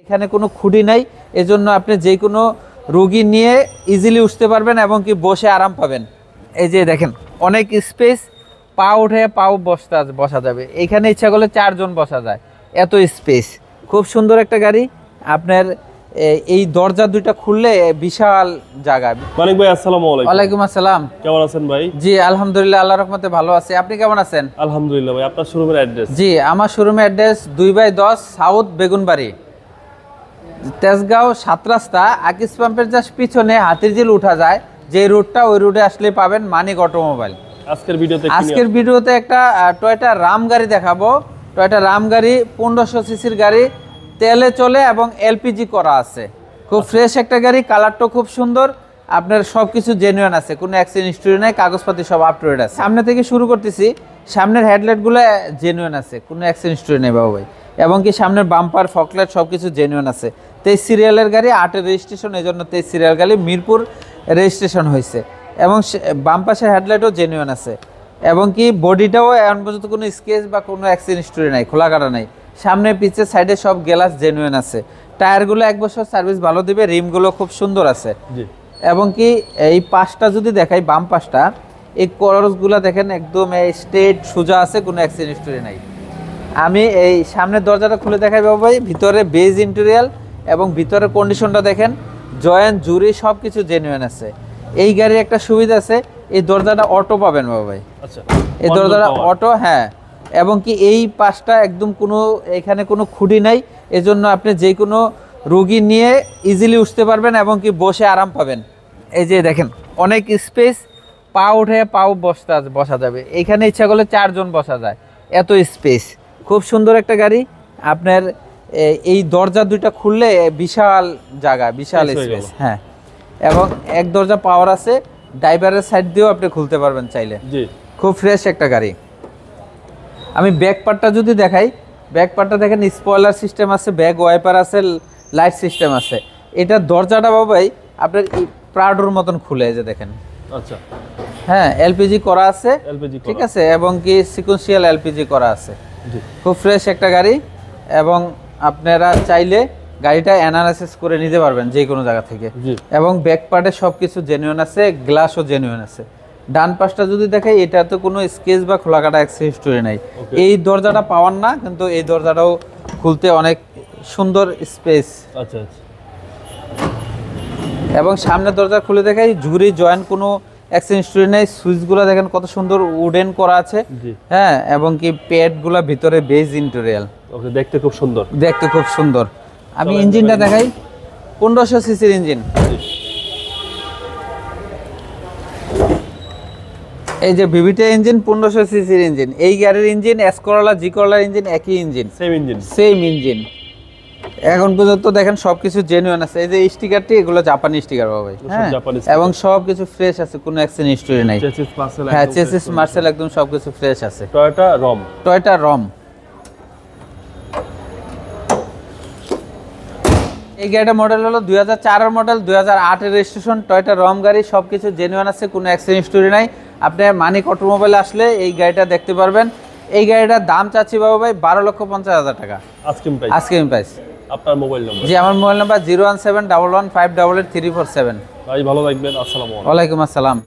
এখানে কোনো খুঁটি নাই, এজন্য আপনি যে কোনো রোগী নিয়ে ইজিলি উঠতে পারবেন এবং কি বসে আরাম পাবেন। এই যে দেখেন অনেক স্পেস, পা উঠে পাও বসা যাবে, এখানে ইচ্ছা করলে 4 জন বসা যায়, এত স্পেস। খুব সুন্দর একটা গাড়ি। আপনার এই দরজা দুইটা খুললে বিশাল জায়গা। মানিক ভাই আসসালামু আলাইকুম। ওয়ালাইকুম আসসালাম। কেমন আছেন ভাই? জি আলহামদুলিল্লাহ, আল্লাহর রহমতে ভালো আছি। আপনি কেমন আছেন? আলহামদুলিল্লাহ ভাই। আপনার শোরুমের অ্যাড্রেস? জি আমার শোরুমের অ্যাড্রেস 2/10 সাউথ বেগুনবাড়ি, তেজগাঁও 7 রাস্তা, আকিস পাম্পের জাস্ট পিছনে হাতিরঝিল উঠা যায় যে রুটটা, ওই রুটে আসলে পাবেন মানিক অটোমোবাইল। আজকের ভিডিওতে একটা টয়োটা রাম গাড়ি দেখাবো। টয়োটা রাম গাড়ি 1500 সিসির গাড়ি, তেলে চলে এবং এলপিজি করা আছে। খুব ফ্রেশ একটা গাড়ি, কালারটাও খুব সুন্দর। আপনার সব কিছু জেনুইন আছে, কোনো অ্যাক্সিডেন্ট হিস্টরি নেই, কাগজপাতি সব আপ টু ডেট আছে। সামনে থেকে শুরু করতেছি, সামনের হেডলাইটগুলো জেনুইন আছে, কোনো অ্যাক্সিডেন্ট হিস্টরি নেই বাবু ভাই। এবং কি সামনের বাম্পার ফকলাইট সব কিছু জেনুইন আছে। 23 সিরিয়ালের গাড়ি, 8-এর রেজিস্ট্রেশন, এই জন্য 23 সিরিয়াল গাড়ি, মিরপুর রেজিস্ট্রেশন হয়েছে। এবং বাম পাশের হেডলাইটও জেনুইন আছে। এবং কি বডিটাও এখন পর্যন্ত কোনো স্কেচ বা কোনো অ্যাক্সিডেন্ট হিস্টরি নাই, খোলা কাটা নাই। সামনে পিছে সাইডে সব গ্লাস জেনুইন আছে। টায়ারগুলো 1 বছর সার্ভিস ভালো দিবে, রিমগুলো খুব সুন্দর আছে। এবং কি এই পাশটা যদি দেখাই, বাম পাশটা, এই করসগুলো দেখেন একদম স্ট্রেট সোজা আছে, কোনো অ্যাক্সিডেন্ট হিস্টরি নাই। আমি এই সামনের দরজাটা খুলে দেখাই বাবু ভাই, ভিতরে বেজ ইন্টেরিয়াল এবং ভিতরের কন্ডিশনটা দেখেন, জয়েন্ট জুরি সব কিছু জেনুইন আছে। এই গাড়ির একটা সুবিধা আছে, এই দরজাটা অটো পাবেন বাবু ভাই। আচ্ছা, এই দরজাটা অটো, হ্যাঁ। এবং কি এই পাশটা একদম এখানে কোনো খুঁটি নাই, এজন্য আপনি যে কোনো রোগী নিয়ে ইজিলি উঠতে পারবেন এবং কি বসে আরাম পাবেন। এই যে দেখেন অনেক স্পেস, পা উঠে পাও বসা যাবে, এখানে ইচ্ছা করলে 4 জন বসা যায়, এত স্পেস। খুব সুন্দর একটা গাড়ি। আপনার এই দরজা দুইটা খুললে বিশাল জায়গা, বিশাল স্পেস, হ্যাঁ। এবং এক দরজা পাওয়ার আছে, ড্রাইভারের সাইড দিয়েও আপনি খুলতে পারবেন চাইলে। খুব ফ্রেশ একটা গাড়ি। আমি ব্যাক পার্টটা যদি দেখাই, ব্যাক পার্টটা দেখেন স্পয়লার সিস্টেম আছে, ব্যাক ওয়াইপার আছে, লাইট সিস্টেম আছে। এটা দরজাটা বাবাই আপনার প্রাডোর মতন খুলে, যে দেখেন। আচ্ছা, হ্যাঁ, এলপিজি করা আছে, ঠিক আছে। এবং কি সিকোয়েন্সিয়াল এলপিজি করা আছে। খুব ফ্রেশ একটা গাড়ি। এবং আপনারা চাইলে গাড়িটা অ্যানালাইসিস করে নিতে পারবেন যে কোনো জায়গা থেকে। এবং ব্যাক পার্টে সব কিছু জেনুইন আছে, গ্লাসও জেনুইন আছে। ডান পাশটা যদি দেখাই, এটা তো কোনো স্কেচ বা খোলা কাটা অ্যাক্সিডেন্ট হিস্টরি নাই। এই দরজাটা পাওয়ার না, কিন্তু এই দরজাটাও খুলতে অনেক সুন্দর স্পেস। আচ্ছা আচ্ছা। এবং সামনের দরজা খুলে দেখাই, ঝুরি জয়েন্ট কোনো অ্যাক্সিডেন্ট হিস্টরি নেই। সুইচগুলো দেখেন কত সুন্দর উডেন করা আছে, হ্যাঁ। এবং কি প্যাডগুলো ভিতরে বেজ ইন্টেরিয়াল, ওকে, দেখতে খুব সুন্দর, দেখতে খুব সুন্দর। আমি ইঞ্জিনটা দেখাই, 1500 সিসির ইঞ্জিন। এই যে ভিভিটি ইঞ্জিন, 1500 সিসির ইঞ্জিন। এই গাড়ির ইঞ্জিন, এস করলা, জি করলার ইঞ্জিন একই ইঞ্জিন, সেম ইঞ্জিন। এখন পর্যন্ত দেখেন সবকিছু জেনুইন আছে। এই যে স্টিকারটি, এগুলো জাপানি স্টিকার বাবা, হ্যাঁ। এবং সবকিছু ফ্রেশ আছে, কোনো অ্যাক্সিডেন্ট হিস্টরি নাই। হ্যাঁ, চেসিস মার্সেল একদম সবকিছু ফ্রেশ আছে। টয়োটা রম। এই গাড়িটার মডেল হলো 2004-এর মডেল, 2008-এর রেজিস্ট্রেশন, টয়োটা রম গাড়ি, সবকিছু জেনুইন আছে, কোনো অ্যাক্সিডেন্ট হিস্টরি নাই। আপনি মানিক অটোমোবাইলে আসলে এই গাড়িটা দেখতে পারবেন। এই গাড়িটার দাম চাচ্ছি বাবু ভাই 12,50,000 টাকা আজকের প্রাইস। আপনার মোবাইল নাম্বার? জি আমার মোবাইল নাম্বার 01711588347। ভাই ভালো থাকবেন, আসসালামু আলাইকুম। ওয়ালাইকুম আসসালাম।